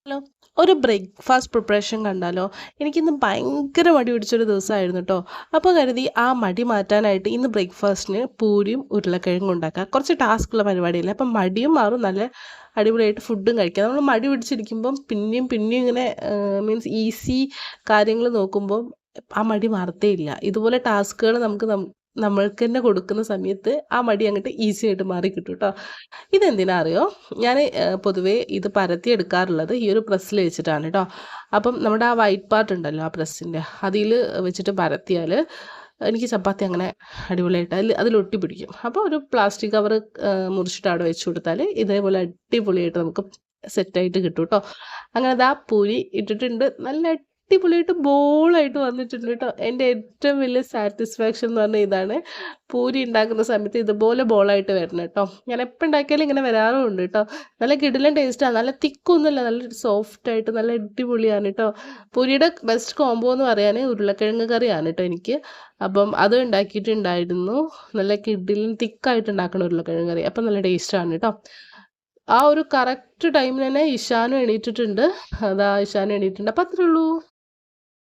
Hello. ഒരു breakfast preparation കണ്ടാലോ? എനിക്കിന്ന് ഭയങ്കര മടി പിടിച്ചൊരു ദിവസമായിരുന്നു കേട്ടോ. അപ്പോൾ കരുതി ആ മടി മാറ്റാനായിട്ട് ഇന്ന് ബ്രേക്ക്ഫാസ്റ്റിന് പൂരിയും ഉരുളക്കിഴങ്ങും ഉണ്ടാക്കാം. കുറച്ച് ടാസ്ക്കുള്ള പരിപാടിയല്ലേ, അപ്പം മടിയും മാറും, നല്ല അടിപൊളിയായിട്ട് ഫുഡും കഴിക്കാം. നമ്മൾ മടി പിടിച്ചിരിക്കുമ്പം പിന്നെയും പിന്നെയും ഇങ്ങനെ മീൻസ് ഈസി കാര്യങ്ങൾ നോക്കുമ്പോൾ ആ മടി മാറത്തേ ഇല്ല. ഇതുപോലെ ടാസ്കുകൾ നമ്മൾക്ക് തന്നെ കൊടുക്കുന്ന സമയത്ത് ആ മടി അങ്ങോട്ട് ഈസി ആയിട്ട് മാറി കിട്ടും കേട്ടോ. ഇതെന്തിനാ അറിയോ? ഞാൻ പൊതുവേ ഇത് പരത്തി എടുക്കാറുള്ളത് ഈ ഒരു പ്രസ്സിൽ വെച്ചിട്ടാണ് കേട്ടോ. അപ്പം നമ്മുടെ ആ വൈറ്റ് പാർട്ട് ഉണ്ടല്ലോ, ആ പ്രസ്സിൻ്റെ അതിൽ വെച്ചിട്ട് പരത്തിയാൽ എനിക്ക് ചപ്പാത്തി അങ്ങനെ അടിപൊളിയായിട്ട് അതിൽ ഒട്ടി പിടിക്കും. അപ്പോൾ ഒരു പ്ലാസ്റ്റിക് കവർ മുറിച്ചിട്ട് അവിടെ വെച്ച് കൊടുത്താൽ ഇതേപോലെ അടിപൊളിയായിട്ട് നമുക്ക് സെറ്റായിട്ട് കിട്ടും കേട്ടോ. അങ്ങനെ ദാ പൂരി ഇട്ടിട്ടുണ്ട്, നല്ല അടിപൊളിയായിട്ട് ബോളായിട്ട് വന്നിട്ടുണ്ട് കേട്ടോ. എൻ്റെ ഏറ്റവും വലിയ സാറ്റിസ്ഫാക്ഷൻ എന്ന് പറഞ്ഞാൽ ഇതാണ്. പൂരി ഉണ്ടാക്കുന്ന സമയത്ത് ഇതുപോലെ ബോളായിട്ട് വരണം കേട്ടോ. ഞാൻ എപ്പോൾ ഉണ്ടാക്കിയാലും ഇങ്ങനെ വരാറുമുണ്ട് കേട്ടോ. നല്ല കിടിലൻ ടേസ്റ്റാണ്, നല്ല തിക്കൊന്നുമല്ല, നല്ല സോഫ്റ്റ് ആയിട്ട് നല്ല അടിപൊളിയാണ് കേട്ടോ. പൂരിയുടെ ബെസ്റ്റ് കോംബോ എന്ന് പറയാൻ ഉരുളക്കിഴങ്ങ് കറിയാണ് കേട്ടോ എനിക്ക്. അപ്പം അത് ഉണ്ടാക്കിയിട്ടുണ്ടായിരുന്നു. നല്ല കിടിലൻ തിക്കായിട്ട് ഉണ്ടാക്കണം ഉരുളക്കിഴങ്ങ് കറി, അപ്പം നല്ല ടേസ്റ്റാണ് കേട്ടോ. ആ ഒരു കറക്റ്റ് ടൈമിന് തന്നെ ഇഷാനും എണീറ്റിട്ടുണ്ട്. അതാ ഇഷാനും എണീറ്റിട്ടുണ്ട്. അപ്പം അത്രേ ഉള്ളൂ.